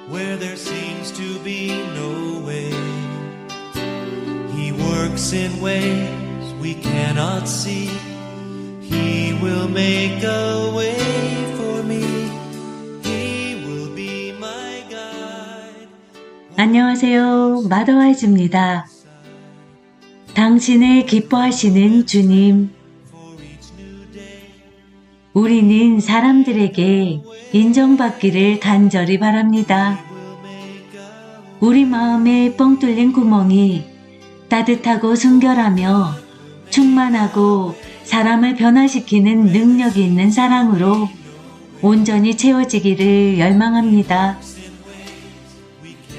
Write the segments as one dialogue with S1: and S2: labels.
S1: where there seems to be no way. He works in ways we cannot see. He will make a way for me. He will be my guide.
S2: 안녕하세요. 마더와이즈입니다. 당신을 기뻐하시는 주님. 우리는 사람들에게 인정받기를 간절히 바랍니다. 우리 마음에 뻥 뚫린 구멍이 따뜻하고 순결하며 충만하고 사람을 변화시키는 능력이 있는 사랑으로 온전히 채워지기를 열망합니다.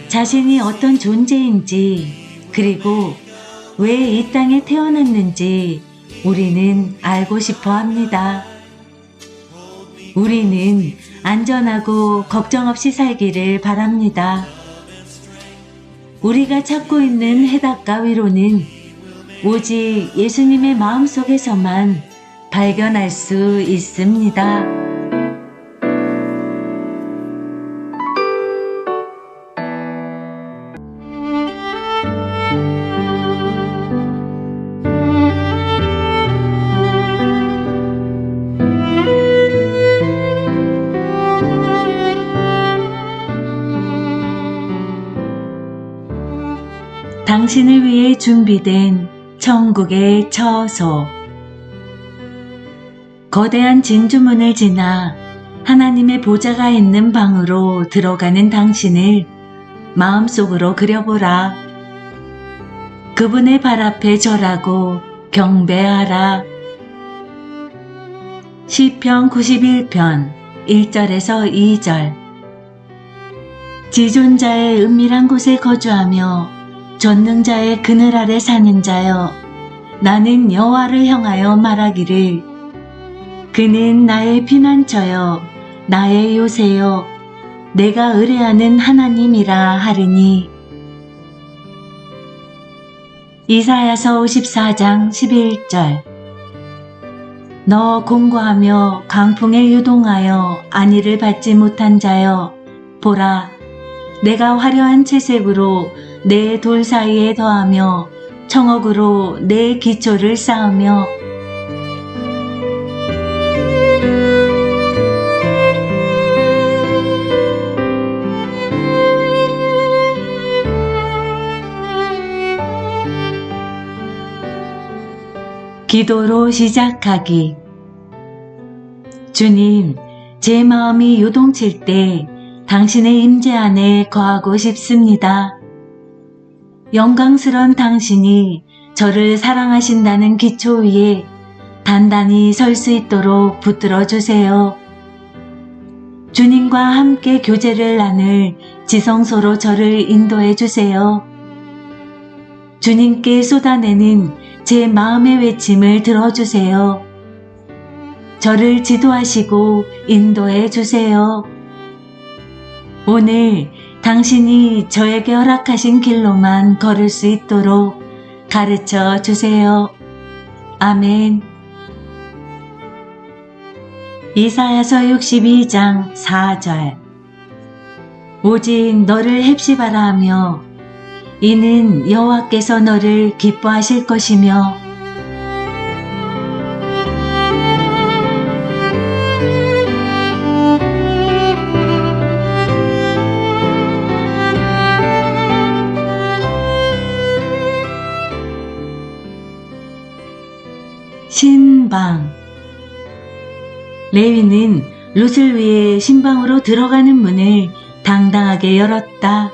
S2: 자신이 어떤 존재인지 그리고 왜 이 땅에 태어났는지 우리는 알고 싶어 합니다. 우리는 안전하고 걱정 없이 살기를 바랍니다. 우리가 찾고 있는 해답과 위로는 오직 예수님의 마음속에서만 발견할 수 있습니다. 당신을 위해 준비된 천국의 처소. 거대한 진주문을 지나 하나님의 보좌가 있는 방으로 들어가는 당신을 마음속으로 그려보라. 그분의 발 앞에 절하고 경배하라. 시편 91편 1절에서 2절. 지존자의 은밀한 곳에 거주하며 전능자의 그늘 아래 사는 자여, 나는 여호와를 향하여 말하기를 그는 나의 피난처여 나의 요새여 내가 의뢰하는 하나님이라 하리니. 이사야서 54장 11절. 너 공고하며 강풍에 유동하여 안위를 받지 못한 자여, 보라, 내가 화려한 채색으로 내 돌 사이에 더하며 청억으로 내 기초를 쌓으며 기도로 시작하기. 주님, 제 마음이 요동칠 때 당신의 임재 안에 거하고 싶습니다. 영광스러운 당신이 저를 사랑하신다는 기초 위에 단단히 설 수 있도록 붙들어 주세요. 주님과 함께 교제를 나눌 지성소로 저를 인도해 주세요. 주님께 쏟아내는 제 마음의 외침을 들어주세요. 저를 지도하시고 인도해 주세요. 오늘 당신이 저에게 허락하신 길로만 걸을 수 있도록 가르쳐 주세요. 아멘. 이사야서 62장 4절. 오직 너를 헵시바라 하며 이는 여호와께서 너를 기뻐하실 것이며 신방. 레위는 룻을 위해 신방으로 들어가는 문을 당당하게 열었다.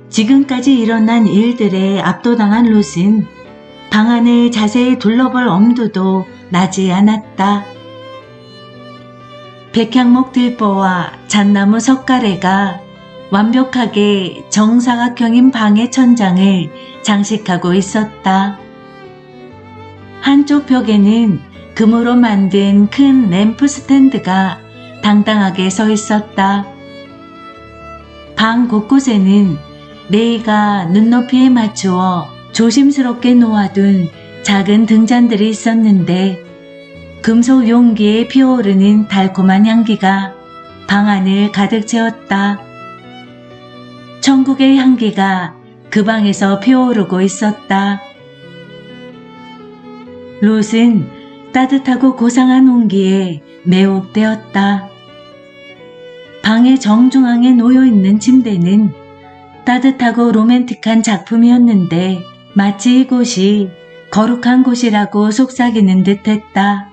S2: 지금까지 일어난 일들에 압도당한 룻은 방 안을 자세히 둘러볼 엄두도 나지 않았다. 백향목 들보와 잣나무 석가래가 완벽하게 정사각형인 방의 천장을 장식하고 있었다. 한쪽 벽에는 금으로 만든 큰 램프 스탠드가 당당하게 서 있었다. 방 곳곳에는 레이가 눈높이에 맞추어 조심스럽게 놓아둔 작은 등잔들이 있었는데 금속 용기에 피어오르는 달콤한 향기가 방 안을 가득 채웠다. 천국의 향기가 그 방에서 피어오르고 있었다. 롯은 따뜻하고 고상한 온기에 매혹되었다. 방의 정중앙에 놓여있는 침대는 따뜻하고 로맨틱한 작품이었는데 마치 이곳이 거룩한 곳이라고 속삭이는 듯했다.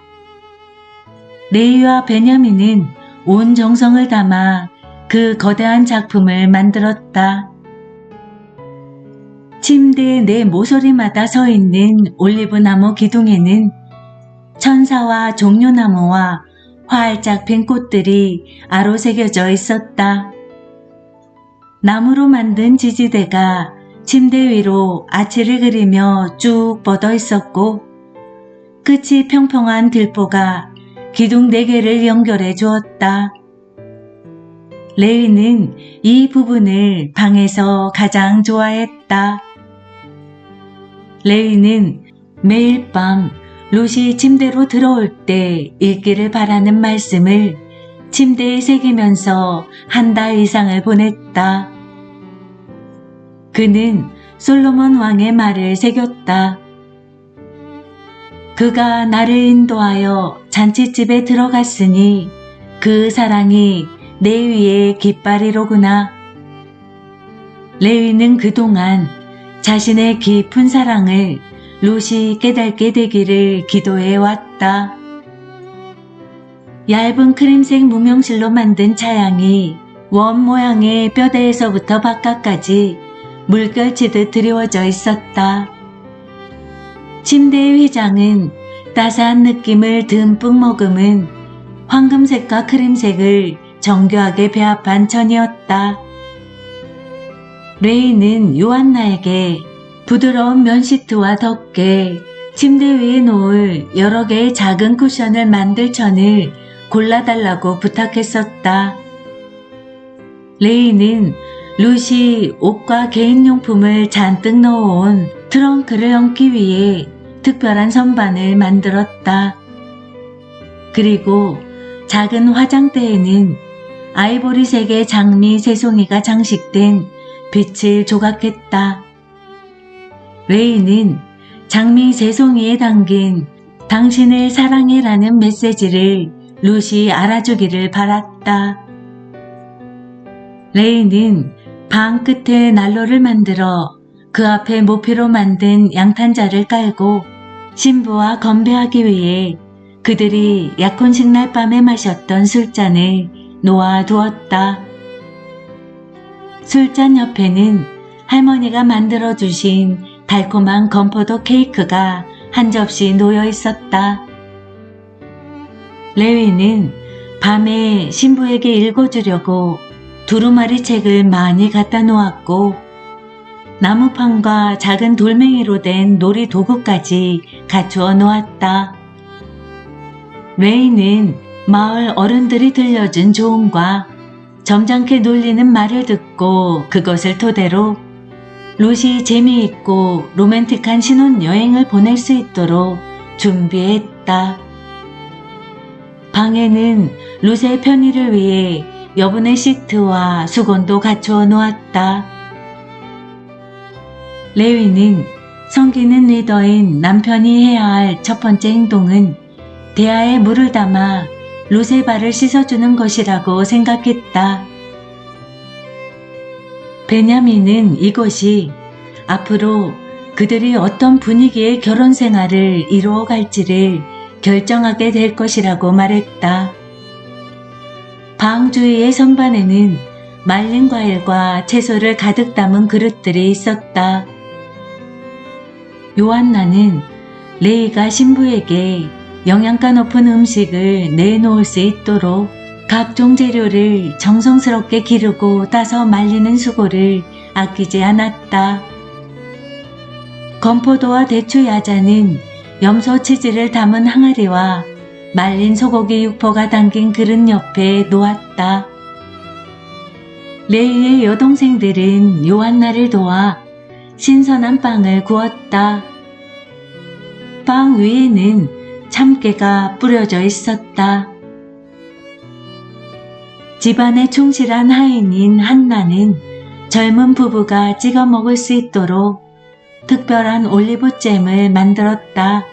S2: 레이와 베냐민은 온 정성을 담아 그 거대한 작품을 만들었다. 침대의 네 모서리마다 서 있는 올리브나무 기둥에는 천사와 종려나무와 활짝 핀 꽃들이 아로새겨져 있었다. 나무로 만든 지지대가 침대 위로 아치를 그리며 쭉 뻗어 있었고 끝이 평평한 들보가 기둥 4개를 연결해 주었다. 레이는 이 부분을 방에서 가장 좋아했다. 레이는 매일 밤 롯이 침대로 들어올 때 읽기를 바라는 말씀을 침대에 새기면서 한 달 이상을 보냈다. 그는 솔로몬 왕의 말을 새겼다. 그가 나를 인도하여 잔치집에 들어갔으니 그 사랑이 내 위에 깃발이로구나. 레위는 그동안 자신의 깊은 사랑을 롯이 깨닫게 되기를 기도해 왔다. 얇은 크림색 무명실로 만든 차양이 원 모양의 뼈대에서부터 바깥까지 물결치듯 드리워져 있었다. 침대의 휘장은 따스한 느낌을 듬뿍 머금은 황금색과 크림색을 정교하게 배합한 천이었다. 레이는 요한나에게 부드러운 면시트와 덮개, 침대 위에 놓을 여러 개의 작은 쿠션을 만들 천을 골라달라고 부탁했었다. 레이는 롯이 옷과 개인용품을 잔뜩 넣어온 트렁크를 얹기 위해 특별한 선반을 만들었다. 그리고 작은 화장대에는 아이보리색의 장미 새송이가 장식된 빛을 조각했다. 레이는 장미 새송이에 담긴 당신을 사랑해라는 메시지를 롯이 알아주기를 바랐다. 레이는 방 끝에 난로를 만들어 그 앞에 모피로 만든 양탄자를 깔고 신부와 건배하기 위해 그들이 약혼식 날 밤에 마셨던 술잔을 놓아두었다. 술잔 옆에는 할머니가 만들어주신 달콤한 건포도 케이크가 한 접시 놓여 있었다. 레위는 밤에 신부에게 읽어주려고 두루마리 책을 많이 갖다 놓았고 나무판과 작은 돌멩이로 된 놀이 도구까지 갖추어 놓았다. 레이는 마을 어른들이 들려준 조언과 점잖게 놀리는 말을 듣고 그것을 토대로 롯이 재미있고 로맨틱한 신혼여행을 보낼 수 있도록 준비했다. 방에는 롯의 편의를 위해 여분의 시트와 수건도 갖추어 놓았다. 레위는 섬기는 리더인 남편이 해야 할 첫 번째 행동은 대야에 물을 담아 롯의 발을 씻어주는 것이라고 생각했다. 베냐민은 이것이 앞으로 그들이 어떤 분위기의 결혼 생활을 이루어 갈지를 결정하게 될 것이라고 말했다. 방 주위의 선반에는 말린 과일과 채소를 가득 담은 그릇들이 있었다. 요한나는 레이가 신부에게 영양가 높은 음식을 내놓을 수 있도록 각종 재료를 정성스럽게 기르고 따서 말리는 수고를 아끼지 않았다. 건포도와 대추 야자는 염소 치즈를 담은 항아리와 말린 소고기 육포가 담긴 그릇 옆에 놓았다. 레이의 여동생들은 요한나를 도와 신선한 빵을 구웠다. 빵 위에는 참깨가 뿌려져 있었다. 집안에 충실한 하인인 한나는 젊은 부부가 찍어 먹을 수 있도록 특별한 올리브잼을 만들었다.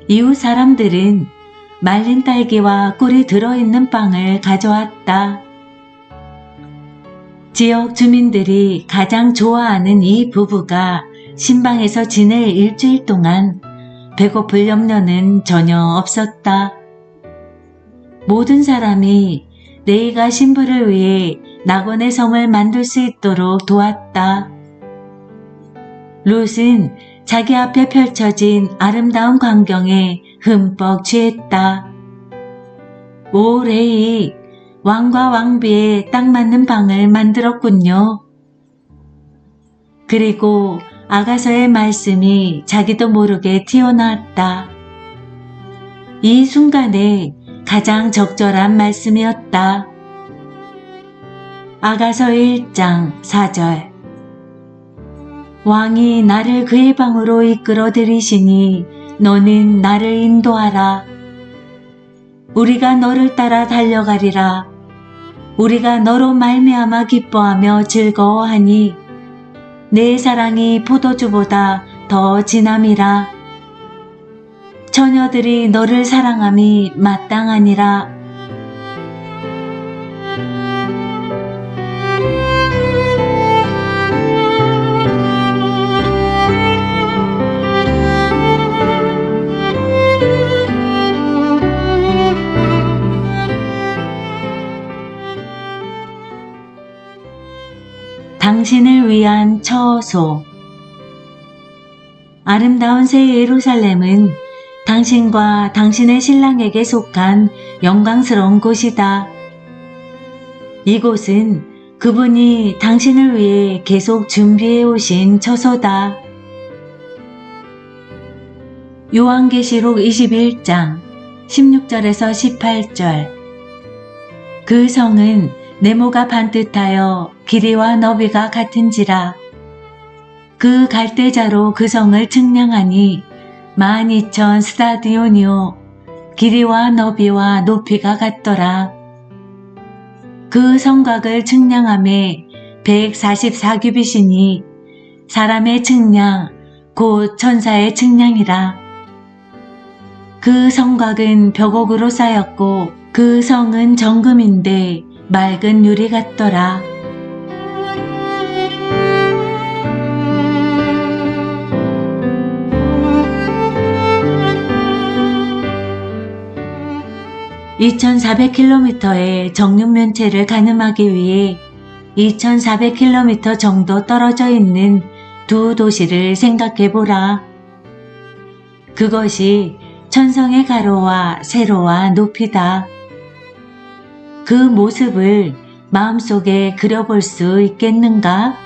S2: 이웃 사람들은 말린 딸기와 꿀이 들어있는 빵을 가져왔다. 지역 주민들이 가장 좋아하는 이 부부가 신방에서 지낼 일주일 동안 배고플 염려는 전혀 없었다. 모든 사람이 레이가 신부를 위해 낙원의 성을 만들 수 있도록 도왔다. 롯은 자기 앞에 펼쳐진 아름다운 광경에 흠뻑 취했다. 오 레이, 왕과 왕비에 딱 맞는 방을 만들었군요. 그리고 아가서의 말씀이 자기도 모르게 튀어나왔다. 이 순간에 가장 적절한 말씀이었다. 아가서 1장 4절. 왕이 나를 그의 방으로 이끌어 들이시니 너는 나를 인도하라. 우리가 너를 따라 달려가리라. 우리가 너로 말미암아 기뻐하며 즐거워하니 내 사랑이 포도주보다 더 진함이라. 처녀들이 너를 사랑함이 마땅하니라. 당신을 위한 처소. 아름다운 새 예루살렘은 당신과 당신의 신랑에게 속한 영광스러운 곳이다. 이곳은 그분이 당신을 위해 계속 준비해 오신 처소다. 요한계시록 21장 16절에서 18절. 그 성은 네모가 반듯하여 길이와 너비가 같은지라. 그 갈대자로 그 성을 측량하니 12,000 스타디오니오, 길이와 너비와 높이가 같더라. 그 성곽을 측량함에 144규빗이니 사람의 측량 곧 천사의 측량이라. 그 성곽은 벽옥으로 쌓였고 그 성은 정금인데 맑은 유리 같더라. (2400km의) 정육면체를 가늠하기 위해 2400km 정도 떨어져 있는 두 도시를 생각해보라. 그것이 천성의 가로와 세로와 높이다. 그 모습을 마음속에 그려볼 수 있겠는가?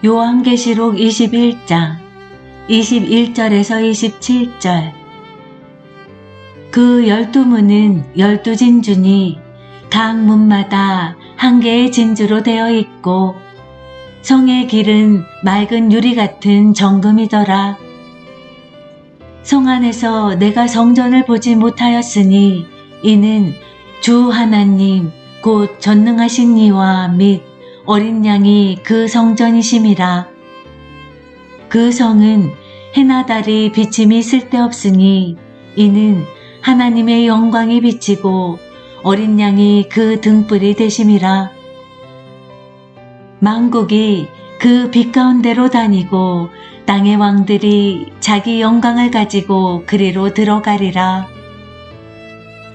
S2: 요한계시록 21장 21절에서 27절. 그 12문은 12진주니 각 문마다 한 개의 진주로 되어 있고 성의 길은 맑은 유리 같은 정금이더라. 성 안에서 내가 성전을 보지 못하였으니 이는 주 하나님 곧 전능하신 이와 및 어린 양이 그 성전이심이라. 그 성은 해나 달이 비침이 쓸데없으니 이는 하나님의 영광이 비치고 어린 양이 그 등불이 되심이라. 만국이 그 빛 가운데로 다니고 땅의 왕들이 자기 영광을 가지고 그리로 들어가리라.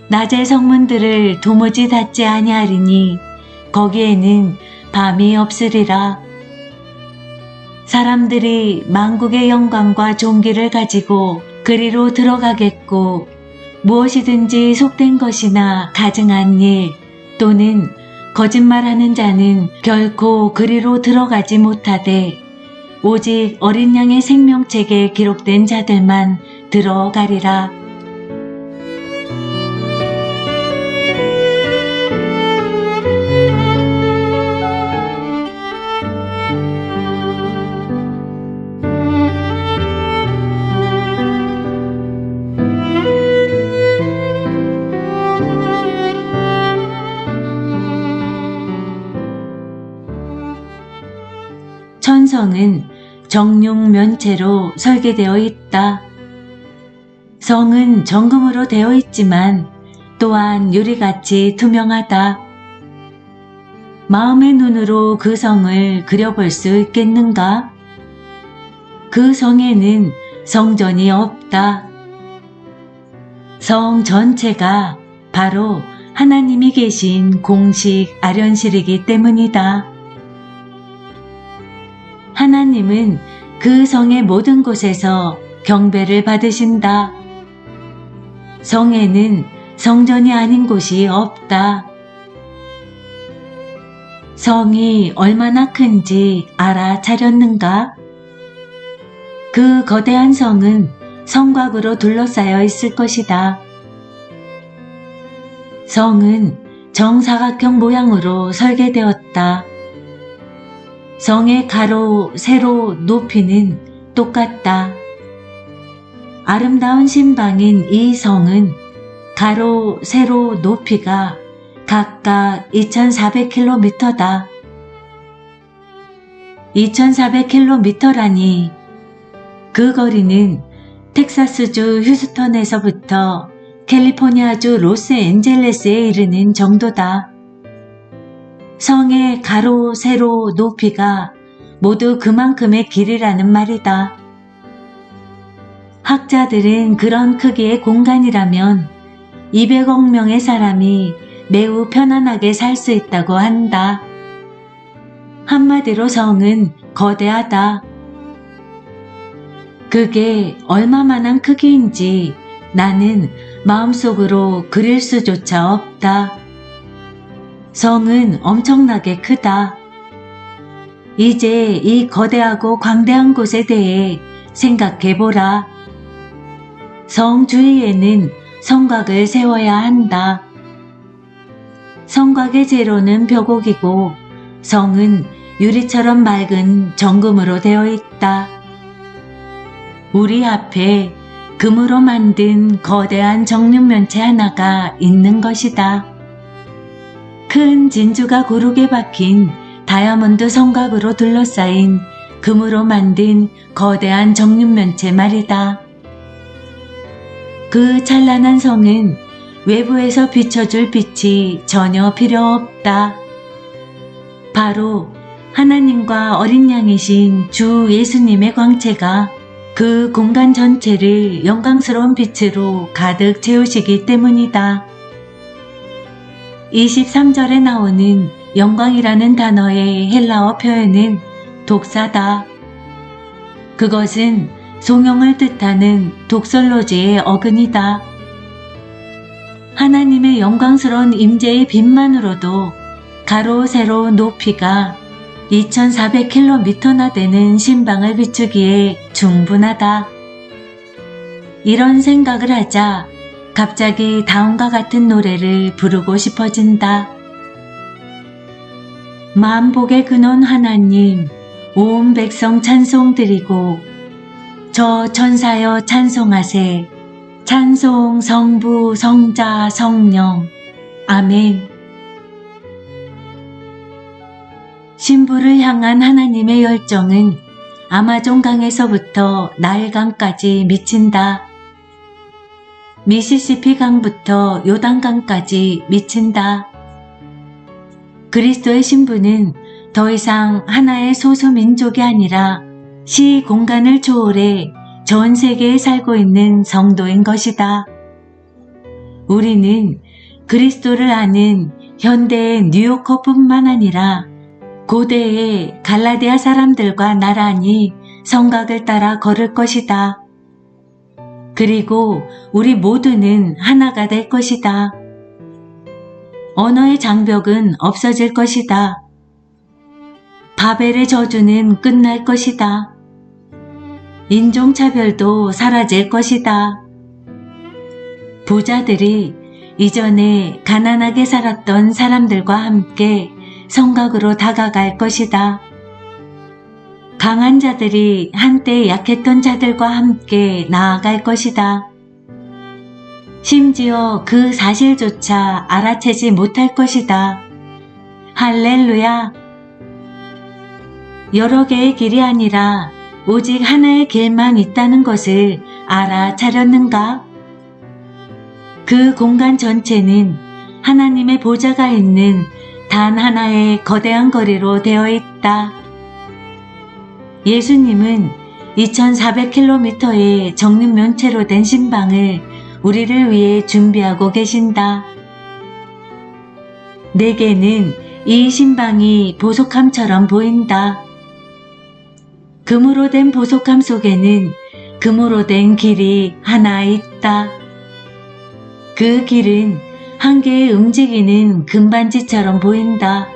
S2: 낮의 성문들을 도무지 닫지 아니하리니 거기에는 밤이 없으리라. 사람들이 만국의 영광과 존귀를 가지고 그리로 들어가겠고 무엇이든지 속된 것이나 가증한 일 또는 거짓말하는 자는 결코 그리로 들어가지 못하되 오직 어린 양의 생명책에 기록된 자들만 들어가리라. 성은 정육면체로 설계되어 있다. 성은 정금으로 되어 있지만 또한 유리같이 투명하다. 마음의 눈으로 그 성을 그려볼 수 있겠는가? 그 성에는 성전이 없다. 성 전체가 바로 하나님이 계신 공식 아련실이기 때문이다. 하나님은 그 성의 모든 곳에서 경배를 받으신다. 성에는 성전이 아닌 곳이 없다. 성이 얼마나 큰지 알아차렸는가? 그 거대한 성은 성곽으로 둘러싸여 있을 것이다. 성은 정사각형 모양으로 설계되었다. 성의 가로, 세로, 높이는 똑같다. 아름다운 신방인 이 성은 가로, 세로, 높이가 각각 2400km다. 2400km라니 그 거리는 텍사스주 휴스턴에서부터 캘리포니아주 로스앤젤레스에 이르는 정도다. 성의 가로, 세로, 높이가 모두 그만큼의 길이라는 말이다. 학자들은 그런 크기의 공간이라면 200억 명의 사람이 매우 편안하게 살 수 있다고 한다. 한마디로 성은 거대하다. 그게 얼마만한 크기인지 나는 마음속으로 그릴 수조차 없다. 성은 엄청나게 크다. 이제 이 거대하고 광대한 곳에 대해 생각해보라. 성 주위에는 성곽을 세워야 한다. 성곽의 재료는 벼곡이고 성은 유리처럼 맑은 정금으로 되어 있다. 우리 앞에 금으로 만든 거대한 정육면체 하나가 있는 것이다. 큰 진주가 고르게 박힌 다이아몬드 성곽으로 둘러싸인 금으로 만든 거대한 정육면체 말이다. 그 찬란한 성은 외부에서 비춰줄 빛이 전혀 필요 없다. 바로 하나님과 어린 양이신 주 예수님의 광채가 그 공간 전체를 영광스러운 빛으로 가득 채우시기 때문이다. 23절에 나오는 영광이라는 단어의 헬라어 표현은 독사다. 그것은 송영을 뜻하는 독설로지의 어근이다. 하나님의 영광스러운 임재의 빛만으로도 가로 세로 높이가 2400km나 되는 신방을 비추기에 충분하다. 이런 생각을 하자 갑자기 다음과 같은 노래를 부르고 싶어진다. 만복의 근원 하나님, 온 백성 찬송 드리고 저 천사여 찬송하세. 찬송 성부 성자 성령. 아멘. 신부를 향한 하나님의 열정은 아마존 강에서부터 나일강까지 미친다. 미시시피 강부터 요단강까지 미친다. 그리스도의 신부는 더 이상 하나의 소수민족이 아니라 시 공간을 초월해 전 세계에 살고 있는 성도인 것이다. 우리는 그리스도를 아는 현대의 뉴요커뿐만 아니라 고대의 갈라디아 사람들과 나란히 성곽을 따라 걸을 것이다. 그리고 우리 모두는 하나가 될 것이다. 언어의 장벽은 없어질 것이다. 바벨의 저주는 끝날 것이다. 인종차별도 사라질 것이다. 부자들이 이전에 가난하게 살았던 사람들과 함께 성곽으로 다가갈 것이다. 강한 자들이 한때 약했던 자들과 함께 나아갈 것이다. 심지어 그 사실조차 알아채지 못할 것이다. 할렐루야! 여러 개의 길이 아니라 오직 하나의 길만 있다는 것을 알아차렸는가? 그 공간 전체는 하나님의 보좌가 있는 단 하나의 거대한 거리로 되어 있다. 예수님은 2400km의 정육면체로 된 신방을 우리를 위해 준비하고 계신다. 내게는 이 신방이 보석함처럼 보인다. 금으로 된 보석함 속에는 금으로 된 길이 하나 있다. 그 길은 한 개의 움직이는 금반지처럼 보인다.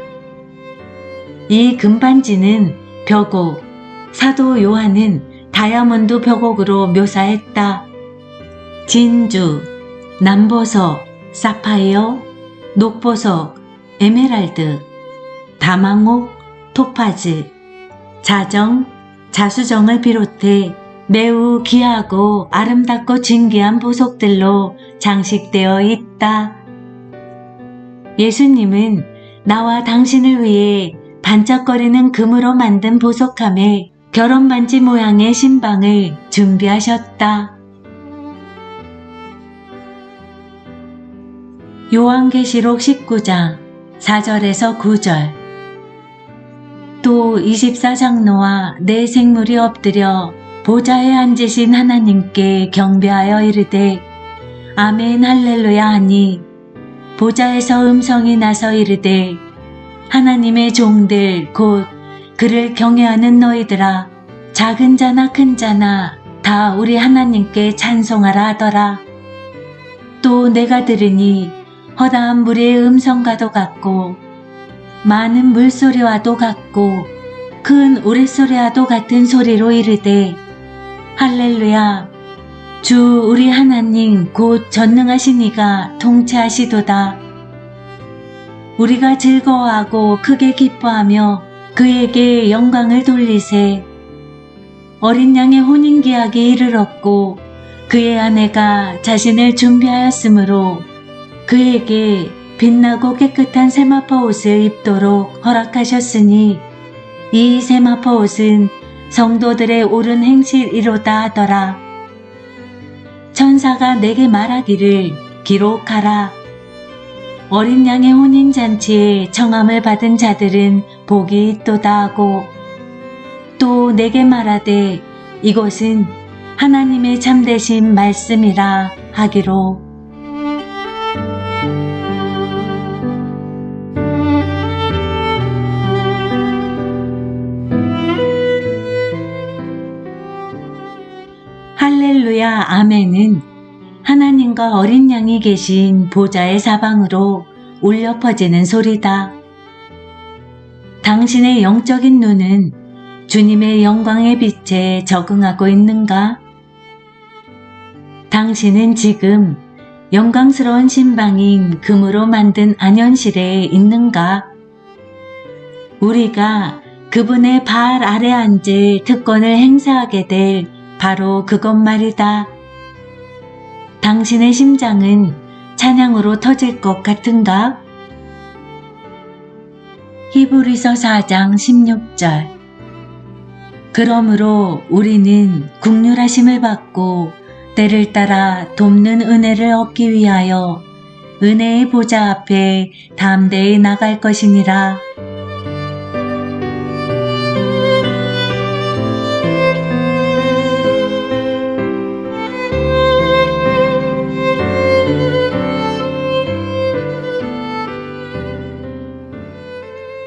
S2: 이 금반지는 벽옥, 사도 요한은 다이아몬드 벽옥으로 묘사했다. 진주, 남보석, 사파이어, 녹보석, 에메랄드, 다망옥, 토파즈, 자정, 자수정을 비롯해 매우 귀하고 아름답고 진귀한 보석들로 장식되어 있다. 예수님은 나와 당신을 위해 반짝거리는 금으로 만든 보석함에 결혼반지 모양의 신방을 준비하셨다. 요한계시록 19장 4절에서 9절. 또 24장로와 네 생물이 엎드려 보좌에 앉으신 하나님께 경배하여 이르되 아멘 할렐루야 하니 보좌에서 음성이 나서 이르되 하나님의 종들 곧 그를 경외하는 너희들아 작은 자나 큰 자나 다 우리 하나님께 찬송하라 하더라. 또 내가 들으니 허다한 물의 음성과도 같고 많은 물소리와도 같고 큰 우레소리와도 같은 소리로 이르되 할렐루야 주 우리 하나님 곧 전능하신 이가 통치하시도다. 우리가 즐거워하고 크게 기뻐하며 그에게 영광을 돌리세. 어린 양의 혼인기약이 이르렀고 그의 아내가 자신을 준비하였으므로 그에게 빛나고 깨끗한 세마포 옷을 입도록 허락하셨으니 이 세마포 옷은 성도들의 옳은 행실이로다 하더라. 천사가 내게 말하기를 기록하라. 어린 양의 혼인잔치에 청함을 받은 자들은 복이 있도다 하고 또 내게 말하되 이것은 하나님의 참되신 말씀이라 하기로. 할렐루야 아멘은 하나님과 어린 양이 계신 보좌의 사방으로 울려 퍼지는 소리다. 당신의 영적인 눈은 주님의 영광의 빛에 적응하고 있는가? 당신은 지금 영광스러운 신방인 금으로 만든 안현실에 있는가? 우리가 그분의 발 아래 앉을 특권을 행사하게 될 바로 그것 말이다. 당신의 심장은 찬양으로 터질 것 같은가? 히브리서 4장 16절. 그러므로 우리는 긍휼하심을 받고 때를 따라 돕는 은혜를 얻기 위하여 은혜의 보좌 앞에 담대히 나갈 것이니라.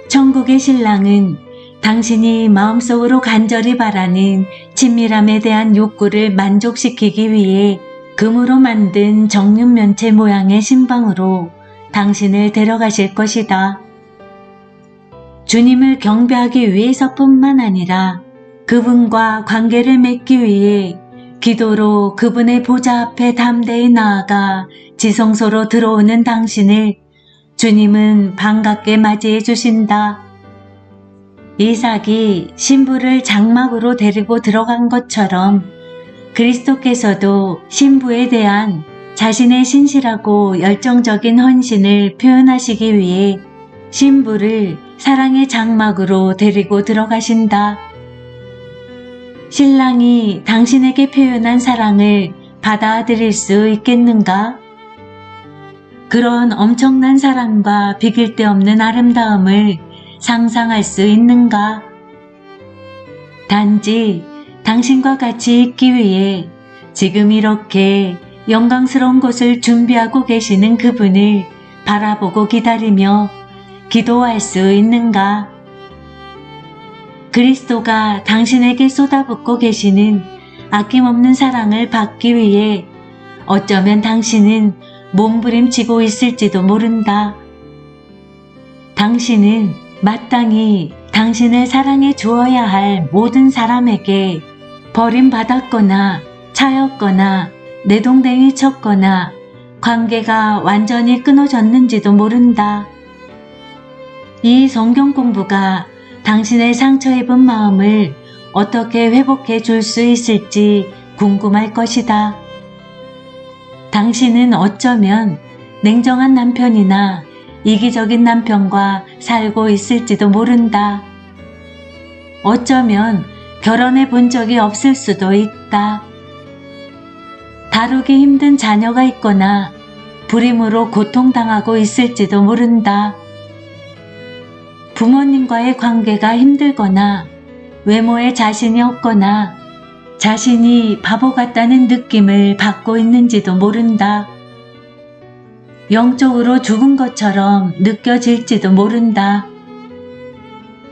S2: 천국의 신랑은 당신이 마음속으로 간절히 바라는 친밀함에 대한 욕구를 만족시키기 위해 금으로 만든 정육면체 모양의 신방으로 당신을 데려가실 것이다. 주님을 경배하기 위해서뿐만 아니라 그분과 관계를 맺기 위해 기도로 그분의 보좌 앞에 담대히 나아가 지성소로 들어오는 당신을 주님은 반갑게 맞이해 주신다. 이삭이 신부를 장막으로 데리고 들어간 것처럼 그리스도께서도 신부에 대한 자신의 신실하고 열정적인 헌신을 표현하시기 위해 신부를 사랑의 장막으로 데리고 들어가신다. 신랑이 당신에게 표현한 사랑을 받아들일 수 있겠는가? 그런 엄청난 사랑과 비길 데 없는 아름다움을 상상할 수 있는가? 단지 당신과 같이 있기 위해 지금 이렇게 영광스러운 곳을 준비하고 계시는 그분을 바라보고 기다리며 기도할 수 있는가? 그리스도가 당신에게 쏟아붓고 계시는 아낌없는 사랑을 받기 위해 어쩌면 당신은 몸부림치고 있을지도 모른다. 당신은 마땅히 당신을 사랑해 주어야 할 모든 사람에게 버림받았거나 차였거나 내동댕이 쳤거나 관계가 완전히 끊어졌는지도 모른다. 이 성경 공부가 당신의 상처 입은 마음을 어떻게 회복해 줄 수 있을지 궁금할 것이다. 당신은 어쩌면 냉정한 남편이나 이기적인 남편과 살고 있을지도 모른다. 어쩌면 결혼해 본 적이 없을 수도 있다. 다루기 힘든 자녀가 있거나 불임으로 고통당하고 있을지도 모른다. 부모님과의 관계가 힘들거나 외모에 자신이 없거나 자신이 바보 같다는 느낌을 받고 있는지도 모른다. 영적으로 죽은 것처럼 느껴질지도 모른다.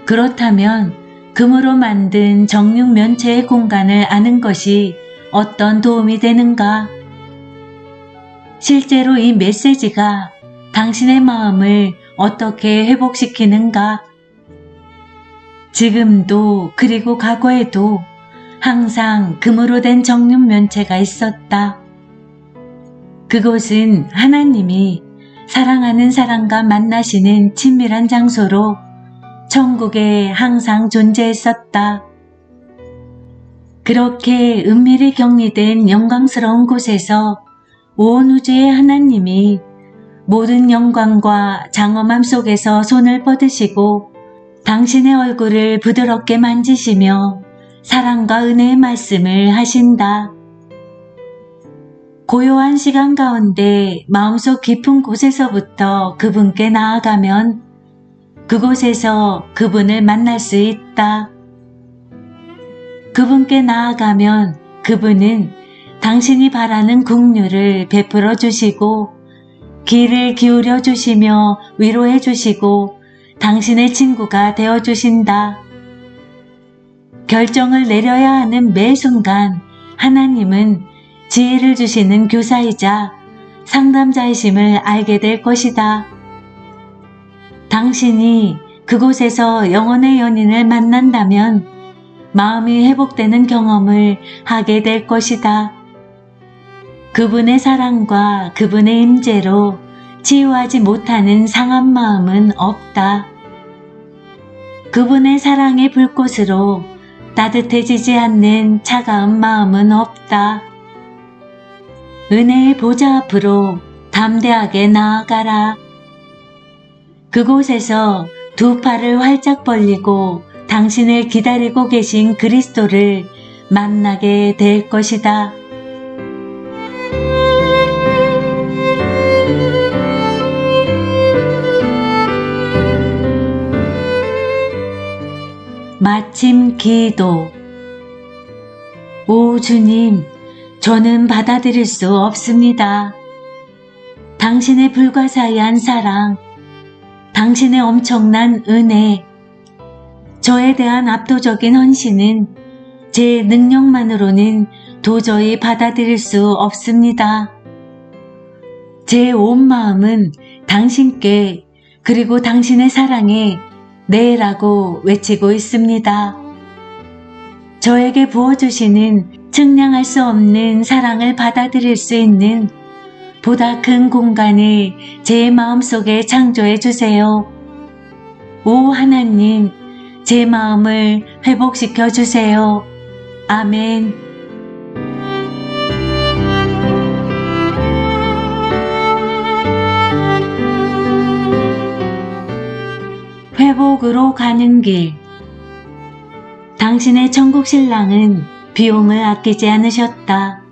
S2: 그렇다면 금으로 만든 정육 면체의 공간을 아는 것이 어떤 도움이 되는가? 실제로 이 메시지가 당신의 마음을 어떻게 회복시키는가? 지금도 그리고 과거에도 항상 금으로 된 정육 면체가 있었다. 그곳은 하나님이 사랑하는 사람과 만나시는 친밀한 장소로 천국에 항상 존재했었다. 그렇게 은밀히 격리된 영광스러운 곳에서 온 우주의 하나님이 모든 영광과 장엄함 속에서 손을 뻗으시고 당신의 얼굴을 부드럽게 만지시며 사랑과 은혜의 말씀을 하신다. 고요한 시간 가운데 마음속 깊은 곳에서부터 그분께 나아가면 그곳에서 그분을 만날 수 있다. 그분께 나아가면 그분은 당신이 바라는 긍휼을 베풀어 주시고 귀를 기울여 주시며 위로해 주시고 당신의 친구가 되어 주신다. 결정을 내려야 하는 매 순간 하나님은 지혜를 주시는 교사이자 상담자이심을 알게 될 것이다. 당신이 그곳에서 영혼의 연인을 만난다면 마음이 회복되는 경험을 하게 될 것이다. 그분의 사랑과 그분의 임재로 치유하지 못하는 상한 마음은 없다. 그분의 사랑의 불꽃으로 따뜻해지지 않는 차가운 마음은 없다. 은혜의 보좌 앞으로 담대하게 나아가라. 그곳에서 두 팔을 활짝 벌리고 당신을 기다리고 계신 그리스도를 만나게 될 것이다. 마침 기도. 오 주님, 저는 받아들일 수 없습니다. 당신의 불가사의한 사랑, 당신의 엄청난 은혜, 저에 대한 압도적인 헌신은 제 능력만으로는 도저히 받아들일 수 없습니다. 제 온 마음은 당신께 그리고 당신의 사랑에 네라고 외치고 있습니다. 저에게 부어주시는 측량할 수 없는 사랑을 받아들일 수 있는 보다 큰 공간을 제 마음속에 창조해 주세요. 오 하나님, 제 마음을 회복시켜 주세요. 아멘. 천국으로 가는 길. 당신의 천국 신랑은 비용을 아끼지 않으셨다.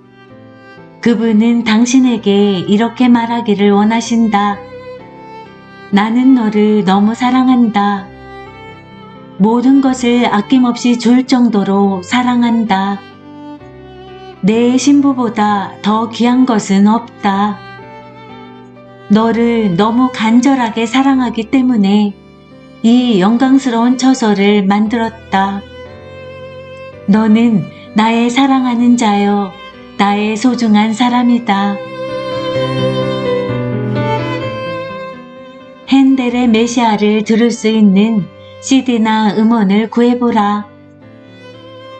S2: 그분은 당신에게 이렇게 말하기를 원하신다. 나는 너를 너무 사랑한다. 모든 것을 아낌없이 줄 정도로 사랑한다. 내 신부보다 더 귀한 것은 없다. 너를 너무 간절하게 사랑하기 때문에 이 영광스러운 처소를 만들었다. 너는 나의 사랑하는 자여, 나의 소중한 사람이다. 핸델의 메시아를 들을 수 있는 CD나 음원을 구해보라.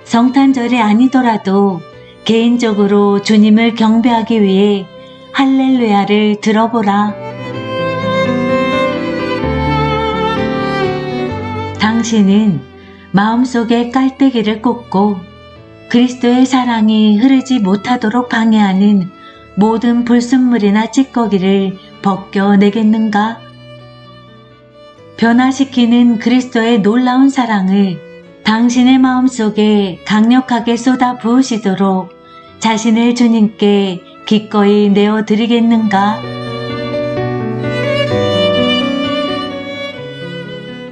S2: 성탄절이 아니더라도 개인적으로 주님을 경배하기 위해 할렐루야를 들어보라. 당신은 마음속에 깔때기를 꽂고 그리스도의 사랑이 흐르지 못하도록 방해하는 모든 불순물이나 찌꺼기를 벗겨내겠는가? 변화시키는 그리스도의 놀라운 사랑을 당신의 마음속에 강력하게 쏟아 부으시도록 자신을 주님께 기꺼이 내어드리겠는가?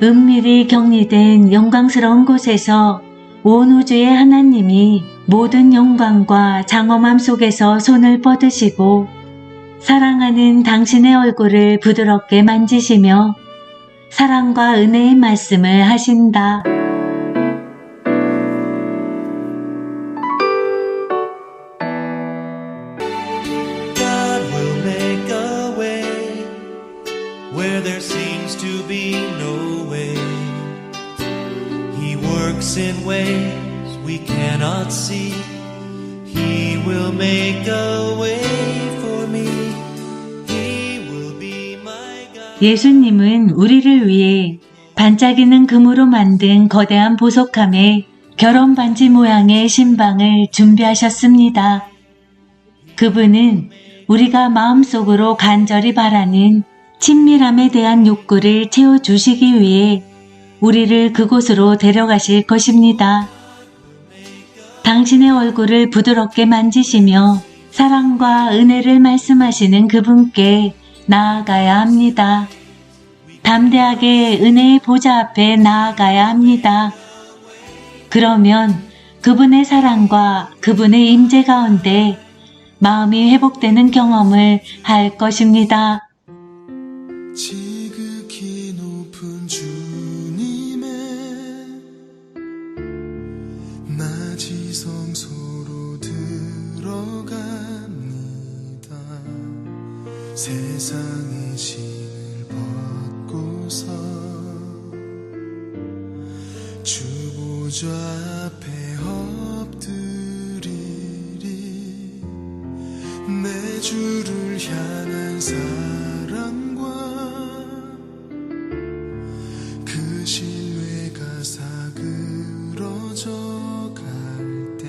S2: 은밀히 격리된 영광스러운 곳에서 온 우주의 하나님이 모든 영광과 장엄함 속에서 손을 뻗으시고 사랑하는 당신의 얼굴을 부드럽게 만지시며 사랑과 은혜의 말씀을 하신다.
S1: God will make a way where there seems to be no way. He works in ways we cannot see. He will make a way for me. He will be my God.
S2: 예수님은 우리를 위해 반짝이는 금으로 만든 거대한 보석함에 결혼 반지 모양의 신방을 준비하셨습니다. 그분은 우리가 마음속으로 간절히 바라는 친밀함에 대한 욕구를 채워주시기 위해 우리를 그곳으로 데려가실 것입니다. 당신의 얼굴을 부드럽게 만지시며 사랑과 은혜를 말씀하시는 그분께 나아가야 합니다. 담대하게 은혜의 보좌 앞에 나아가야 합니다. 그러면 그분의 사랑과 그분의 임재 가운데 마음이 회복되는 경험을 할 것입니다.
S3: 지극히 높은 주님의 낮이 성소로 들어갑니다. 세상의 신을 벗고서 주 보좌 앞에 엎드리리. 내 주를 향한 사랑과 그 신뢰가 사그러져 갈 때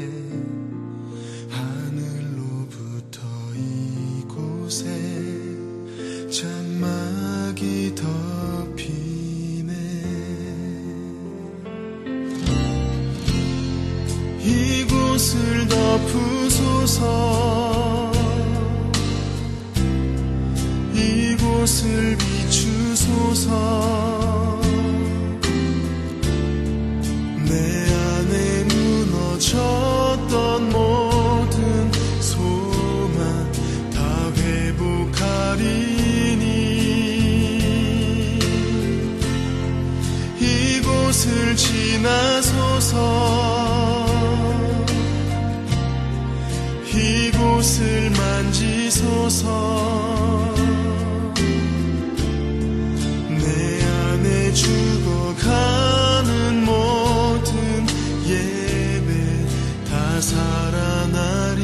S3: 하늘로부터 이곳에 장막이 덮이네. 이곳을 덮으소서. 이곳을 비추소서. 내 안에 무너졌던 모든 소망 다 회복하리니. 이곳을 지나소서. 이곳을 만지소서. 내 안에 죽어가는 모든 예배 다 살아나리라.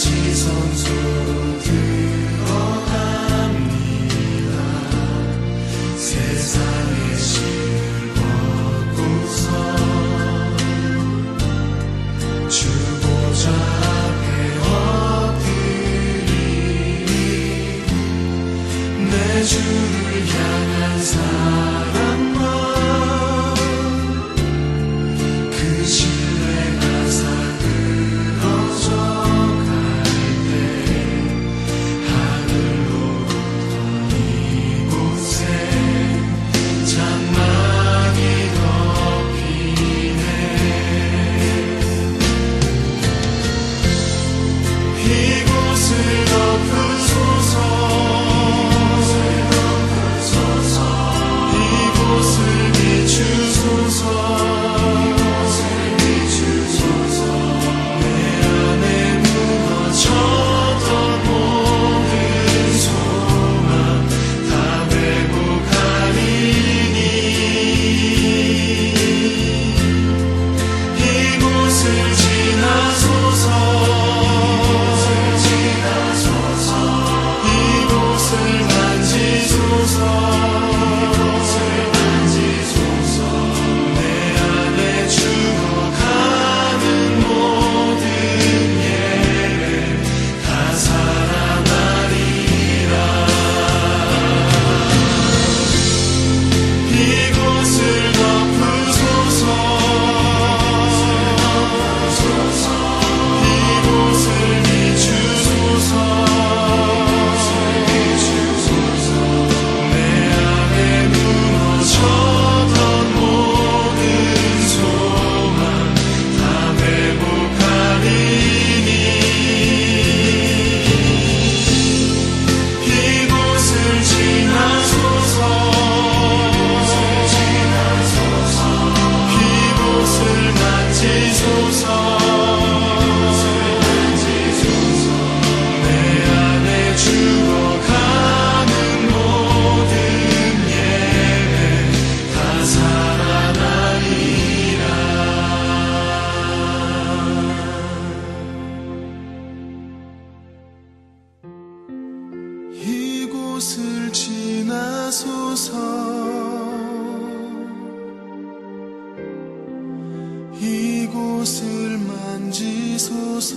S3: 지성소로 들어갑니다. 세상의 신을 벗고서 주 보좌 앞에 엎드리니 내 주를 향한 사랑과 그 신뢰가 사그러져 갈 때 하늘로부터 이곳에 장막이 덮이네. 이곳을 덮으소서. 이곳을 비추소서. 내 안에 무너졌던 모든 소망 다 회복하리니 이곳을 지나소서. 이곳을 만지소서. 내 안에 죽어가는 모든 예배 다 살아나리라. 이곳을 덮으소서. 이곳을 비추소서. 내 안에 무너졌던 모든 소망 다 회복하리니 이곳을 지나소서. 이곳을 만지소서. 내 안에 죽어가는 모든 예배 다 살아나리라. 이곳을 지나소서. 이곳을 만지소서.